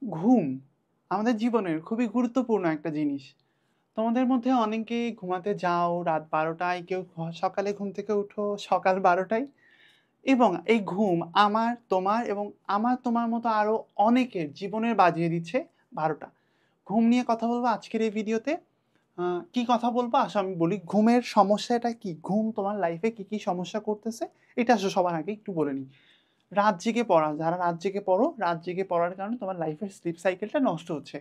ঘুম আমাদের জীবনের খুবই গুরুত্বপূর্ণ একটা জিনিস। তোমাদের মধ্যে অনেকেই ঘুমাতে যাও রাত ১২টায়, কেউ সকালে ঘুম থেকে উঠো সকাল ১২টায়। এবং এই ঘুম আমার, তোমার এবং আমার তোমার মতো আরো অনেকের জীবনের বাজিয়ে দিচ্ছে ১২টা। ঘুম নিয়ে কথা বলবো আজকের এই ভিডিওতে। কি কথা বলবো আসো আমি বলি, ঘুমের সমস্যাটা কি? ঘুম তোমার লাইফে কি, কি সমস্যা করতেছে? এটা আসলে সবার আগে একটু বলে নিই। রাত জেগে পড়া, যারা রাত জেগে পড়ো, রাত জেগে পড়ার কারণে তোমার লাইফের স্লিপ সাইকেলটা নষ্ট হচ্ছে।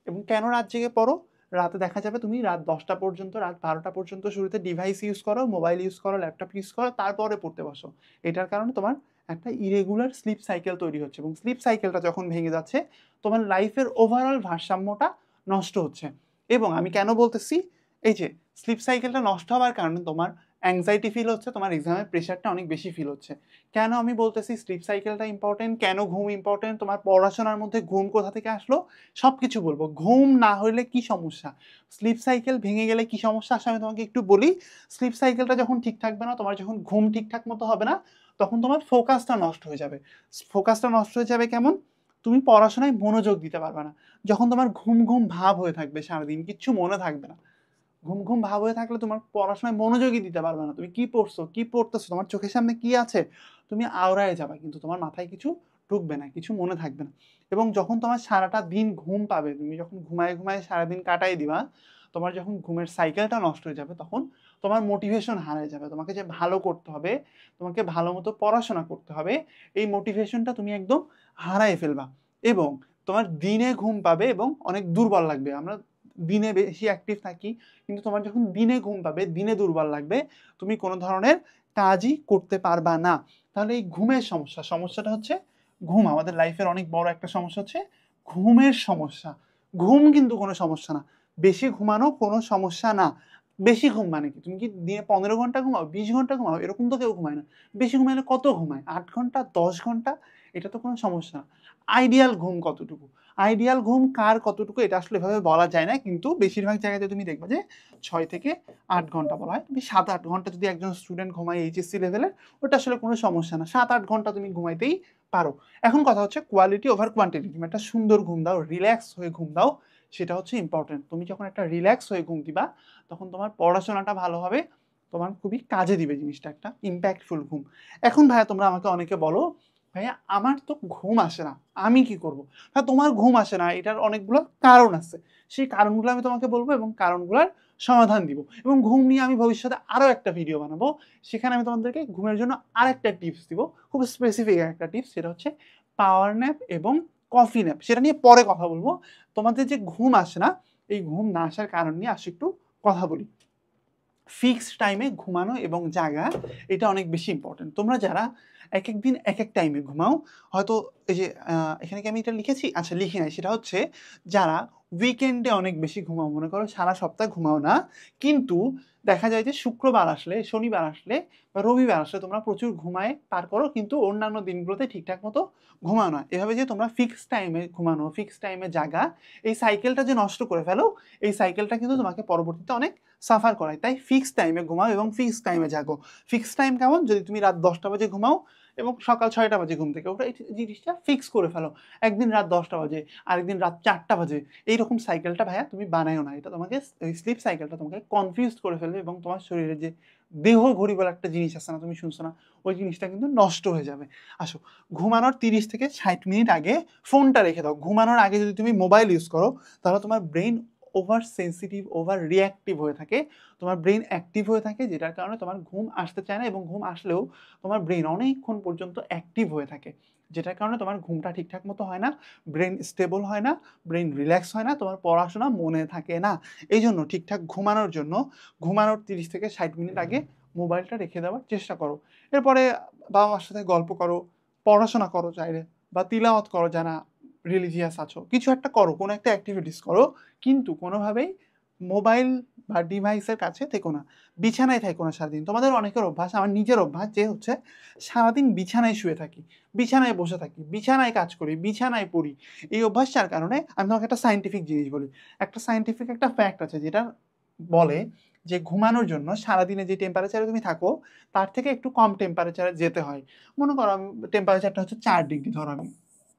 এবং কেন রাত জেগে পড়ো? রাতে দেখা যাবে তুমি রাত ১০টা পর্যন্ত, রাত ১২টা পর্যন্ত শুরুতে ডিভাইস ইউজ করো, মোবাইল ইউজ করো, ল্যাপটপ ইউজ করো, তারপরে পড়তে বসো। এটার কারণে তোমার একটা ইরেগুলার স্লিপ সাইকেল তৈরি হচ্ছে, এবং স্লিপ সাইকেলটা যখন ভেঙে যাচ্ছে তোমার লাইফের ওভারঅল ভারসাম্যটা নষ্ট হচ্ছে। এবং আমি কেন বলতেছি, এই যে স্লিপ সাইকেলটা নষ্ট হওয়ার কারণে তোমার অ্যাংজাইটি ফিল হচ্ছে, তোমার এক্সামের প্রেশারটা অনেক বেশি ফিল হচ্ছে। কেন আমি বলতেছি স্লিপ সাইকেলটা ইম্পর্টেন্ট, কেন ঘুম ইম্পর্টেন্ট, তোমার পড়াশোনার মধ্যে ঘুম কোথা থেকে আসলো, সব কিছু বলবো। ঘুম না হলে কি সমস্যা, স্লিপ সাইকেল ভেঙে গেলে কি সমস্যা আসলে আমি তোমাকে একটু বলি। স্লিপ সাইকেলটা যখন ঠিক থাকবে না, তোমার যখন ঘুম ঠিকঠাক মতো হবে না, তখন তোমার ফোকাসটা নষ্ট হয়ে যাবে। ফোকাসটা নষ্ট হয়ে যাবে কেমন? তুমি পড়াশোনায় মনোযোগ দিতে পারবে না। যখন তোমার ঘুম ঘুম ভাব হয়ে থাকবে, সারাদিন কিচ্ছু মনে থাকবে না। ঘুম ঘুম ভাব হয়ে থাকলে তোমার পড়াশোনায় মনোযোগই দিতে পারবে না। তুমি কি পড়ছো, কি পড়তেছো, তোমার চোখের সামনে কি আছে, তুমি আওড়ায় যাবে, কিন্তু তোমার মাথায় কিছু ঢুকবে না, কিছু মনে থাকবে না। এবং যখন তোমার সারাটা দিন ঘুম পাবে, তুমি যখন ঘুমায় ঘুমায় সারাদিন কাটাই দিবা, তোমার যখন ঘুমের সাইকেলটা নষ্ট হয়ে যাবে, তখন তোমার মোটিভেশন হারিয়ে যাবে। তোমাকে যে ভালো করতে হবে, তোমাকে ভালো মতো পড়াশোনা করতে হবে, এই মোটিভেশনটা তুমি একদম হারায় ফেলবা। এবং তোমার দিনে ঘুম পাবে এবং অনেক দুর্বল লাগবে। আমরা দিনে বেশি অ্যাক্টিভ থাকি, কিন্তু তোমার যখন দিনে ঘুম পাবে, দিনে দুর্বল লাগবে, তুমি কোনো ধরনের কাজই করতে পারবা না। তাহলে এই ঘুমের সমস্যাটা হচ্ছে ঘুম। আমাদের লাইফের অনেক বড় একটা সমস্যা হচ্ছে ঘুমের সমস্যা। ঘুম কিন্তু কোনো সমস্যা না, বেশি ঘুমানো কোনো সমস্যা না। বেশি ঘুম মানে কি? তুমি কি দিনে ১৫ ঘন্টা ঘুমাও, ২০ ঘন্টা ঘুমাও? এরকম তো কেউ ঘুমায় না। বেশি ঘুমাইলে কত ঘুমায়? ৮ ঘন্টা, ১০ ঘন্টা? এটা তো কোনো সমস্যা না। আইডিয়াল ঘুম কতটুকু, আইডিয়াল ঘুম কার কতটুকু, এটা আসলে এভাবে বলা যায় না, কিন্তু বেশিরভাগ জায়গাতে তুমি দেখবে যে ৬ থেকে ৮ ঘন্টা বলা হয়। তুমি ৭-৮ ঘন্টা যদি একজন স্টুডেন্ট ঘুমায় এইচএসসি লেভেলের, ওটা আসলে কোনো সমস্যা না। ৭-৮ ঘন্টা তুমি ঘুমাইতেই পারো। এখন কথা হচ্ছে কোয়ালিটি ওভার কোয়ান্টিটি। তুমি একটা সুন্দর ঘুম দাও, রিল্যাক্স হয়ে ঘুম দাও, সেটা হচ্ছে ইম্পর্টেন্ট। তুমি যখন একটা রিল্যাক্স হয়ে ঘুম দিবা, তখন তোমার পড়াশোনাটা ভালো হবে, তোমার খুবই কাজে দিবে জিনিসটা, একটা ইম্প্যাক্টফুল ঘুম। এখন ভাইয়া তোমরা আমাকে অনেকে বলো, ভাইয়া আমার তো ঘুম আসে না, আমি কি করব? হ্যাঁ, তোমার ঘুম আসে না, এটার অনেকগুলো কারণ আছে। সেই কারণগুলো আমি তোমাকে বলবো এবং কারণগুলোর সমাধান দিব। এবং ঘুম নিয়ে আমি ভবিষ্যতে আরও একটা ভিডিও বানাবো, সেখানে আমি তোমাদেরকে ঘুমের জন্য আরেকটা টিপস দিব, খুব স্পেসিফিক একটা টিপস। সেটা হচ্ছে পাওয়ার ন্যাপ এবং কফি ন্যাপ। সেটা নিয়ে পরে কথা বলবো। তোমাদের যে ঘুম আসে না, এই ঘুম না আসার কারণ নিয়ে আসি একটু কথা বলি। ফিক্সড টাইমে ঘুমানো এবং জাগা, এটা অনেক বেশি ইম্পর্টেন্ট। তোমরা যারা এক এক দিন এক এক টাইমে ঘুমাও, হয়তো এই যে এখানে কি আমি এটা লিখেছি? আচ্ছা, লিখি নাই। সেটা হচ্ছে যারা উইকেন্ডে অনেক বেশি ঘুমাও, মনে করো সারা সপ্তাহ ঘুমাও না, কিন্তু দেখা যায় যে শুক্রবার আসলে, শনিবার আসলে বা রবিবার আসলে তোমরা প্রচুর ঘুমায় পার করো, কিন্তু অন্যান্য দিনগুলোতে ঠিকঠাক মতো ঘুমাও না। এভাবে যে তোমরা ফিক্সড টাইমে ঘুমানো, ফিক্সড টাইমে জাগা, এই সাইকেলটা যে নষ্ট করে ফেলো, এই সাইকেলটা কিন্তু তোমাকে পরবর্তীতে অনেক সাফার করায়। তাই ফিক্সড টাইমে ঘুমাও এবং ফিক্সড টাইমে জাগো। ফিক্সড টাইম কেমন? যদি তুমি রাত ১০টা বাজে ঘুমাও এবং সকাল ৬টা বাজে ঘুম থেকে ওঠো, এই জিনিসটা ফিক্স করে ফেলো। একদিন রাত ১০টা বাজে, আরেকদিন রাত ৪টা বাজে, এইরকম সাইকেলটা ভাইয়া তুমি বানায়ও না। এটা তোমাকে, এই স্লিপ সাইকেলটা তোমাকে কনফিউজড করে ফেলবে, এবং তোমার শরীরে যে দেহ ঘড়ি বলে একটা জিনিস আছে না, তুমি শুনছো না, ওই জিনিসটা কিন্তু নষ্ট হয়ে যাবে। আসো, ঘুমানোর ৩০ থেকে ৬০ মিনিট আগে ফোনটা রেখে দাও। ঘুমানোর আগে যদি তুমি মোবাইল ইউজ করো, তাহলে তোমার brain over sensitive, over reactive হয়ে থাকে, তোমার ব্রেন অ্যাক্টিভ হয়ে থাকে, যেটার কারণে তোমার ঘুম আসতে চায় না, এবং ঘুম আসলেও তোমার ব্রেন অনেকক্ষণ পর্যন্ত অ্যাক্টিভ হয়ে থাকে, যেটার কারণে তোমার ঘুমটা ঠিকঠাক মতো হয় না, ব্রেন স্টেবল হয় না, ব্রেন রিল্যাক্স হয় না, তোমার পড়াশোনা মনে থাকে না। এই জন্য ঠিকঠাক ঘুমানোর জন্য ঘুমানোর ৩০ থেকে ৬০ মিনিট আগে মোবাইলটা রেখে দেওয়ার চেষ্টা করো। এরপরে বাবা মার সাথে গল্প করো, পড়াশোনা করো চাইলে, বা তিলাওয়াত করো, যারা রিলিজিয়াস আছো, কিছু একটা করো, কোনো একটা অ্যাক্টিভিটিস করো, কিন্তু কোনোভাবেই মোবাইল বা ডিভাইসের কাছে থেকো না। বিছানায় থেকো না সারাদিন। তোমাদের অনেকের অভ্যাস, আমার নিজের অভ্যাস, যে হচ্ছে সারাদিন বিছানায় শুয়ে থাকি, বিছানায় বসে থাকি, বিছানায় কাজ করি, বিছানায় পড়ি। এই অভ্যাসটার কারণে আমি তোমাকে একটা সায়েন্টিফিক জিনিস বলি। একটা সায়েন্টিফিক একটা ফ্যাক্ট আছে, যেটা বলে যে ঘুমানোর জন্য সারাদিনে যে টেম্পারেচারে তুমি থাকো, তার থেকে একটু কম টেম্পারেচারে যেতে হয়। মনে করো টেম্পারেচারটা হচ্ছে ৪ ডিগ্রি, ধরো আমি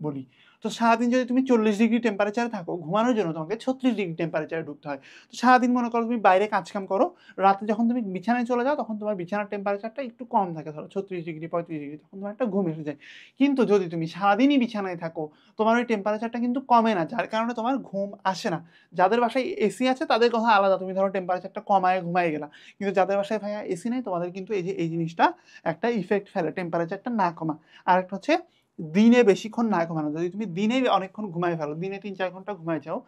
বলি। তো সারাদিন যদি তুমি 40 ডিগ্রি টেম্পারেচারে থাকো, ঘুমানোর জন্য তোমাকে 36 ডিগ্রি টেম্পারেচারে ঢুকতে হয়। তো সারাদিন মনে করো তুমি বাইরে কাজকাম করো, রাতে যখন তুমি বিছানায় চলে যাও তখন তোমার বিছানার টেম্পারেচারটা একটু কম থাকে, ধরো 36 ডিগ্রি 35 ডিগ্রি, তখন তোমার একটা ঘুম এসে যায়। কিন্তু যদি তুমি সারাদিনই বিছানায় থাকো, তোমার ওই টেম্পারেচারটা কিন্তু কমে না, যার কারণে তোমার ঘুম আসে না। যাদের বাসায় এসি আছে তাদের কথা আলাদা, তুমি ধরো টেম্পারেচারটা কমায় ঘুমায় গেলা, কিন্তু যাদের বাসায় ভাইয়া এসি নেই তোমাদের কিন্তু এই যে এই জিনিসটা একটা ইফেক্ট ফেলে, টেম্পারেচারটা না কমা। আর একটা হচ্ছে দিনে বেশিক্ষণ না ঘুমানো। যদি তুমি দিনে অনেকক্ষণ ঘুমায় ফেলো, দিনে 3-4 ঘন্টা ঘুমায় যাও,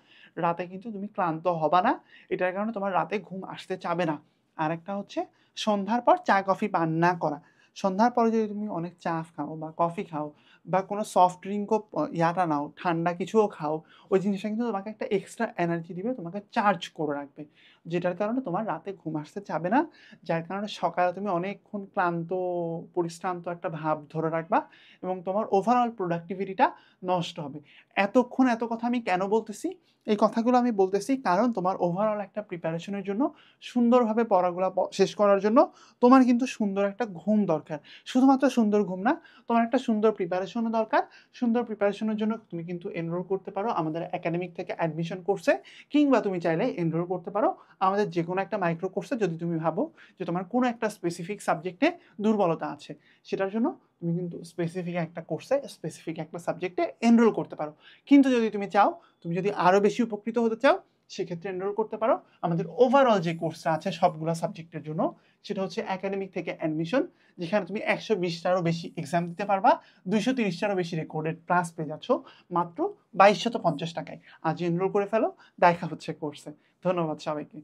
রাতে কিন্তু তুমি ক্লান্ত হবা না, এটার কারণে তোমার রাতে ঘুম আসতে চাবে না। আর একটা হচ্ছে সন্ধ্যার পর চা কফি পান না করা। সন্ধ্যার পরে যদি তুমি অনেক চা খাও বা কফি খাও বা কোনো সফট ড্রিঙ্কও ইয়াটা নাও, ঠান্ডা কিছুও খাও, ওই জিনিসটা কিন্তু তোমাকে একটা এক্সট্রা এনার্জি দিবে, তোমাকে চার্জ করে রাখবে, যেটার কারণে তোমার রাতে ঘুম আসতে চাবে না, যার কারণে সকালে তুমি অনেকক্ষণ ক্লান্ত পরিশ্রান্ত একটা ভাব ধরে রাখবা এবং তোমার ওভারঅল প্রোডাক্টিভিটিটা নষ্ট হবে। এতক্ষণ এত কথা আমি কেন বলতেছি? এই কথাগুলো আমি বলতেছি কারণ তোমার ওভারঅল একটা প্রিপারেশনের জন্য, সুন্দরভাবে পড়াগুলা শেষ করার জন্য তোমার কিন্তু সুন্দর একটা ঘুম দরকার। শুধুমাত্র সুন্দর ঘুম না, তোমার একটা সুন্দর প্রিপারেশনও দরকার। সুন্দর প্রিপারেশনের জন্য তুমি কিন্তু এনরোল করতে পারো আমাদের একাডেমিক থেকে অ্যাডমিশন কোর্সে, কিংবা তুমি চাইলে এনরোল করতে পারো আমাদের যেকোনো একটা মাইক্রো কোর্সে, যদি তুমি ভাবো যে তোমার কোনো একটা স্পেসিফিক সাবজেক্টে দুর্বলতা আছে। সেটার জন্য তুমি কিন্তু স্পেসিফিক একটা কোর্সে, স্পেসিফিক একটা সাবজেক্টে এনরোল করতে পারো। কিন্তু যদি তুমি চাও, তুমি যদি আরও বেশি উপকৃত হতে চাও, সেক্ষেত্রে এনরোল করতে পারো আমাদের ওভারঅল যে কোর্সটা আছে সবগুলো সাবজেক্টের জন্য, সেটা হচ্ছে একাডেমিক থেকে অ্যাডমিশন, যেখানে তুমি 120টারও বেশি এক্সাম দিতে পারবা, 230টারও বেশি রেকর্ডেড ক্লাস পেয়ে যাচ্ছ মাত্র 2250 টাকায়। আজ এনরোল করে ফেলো, দেখা হচ্ছে কোর্সে। ধন্যবাদ সবাইকে।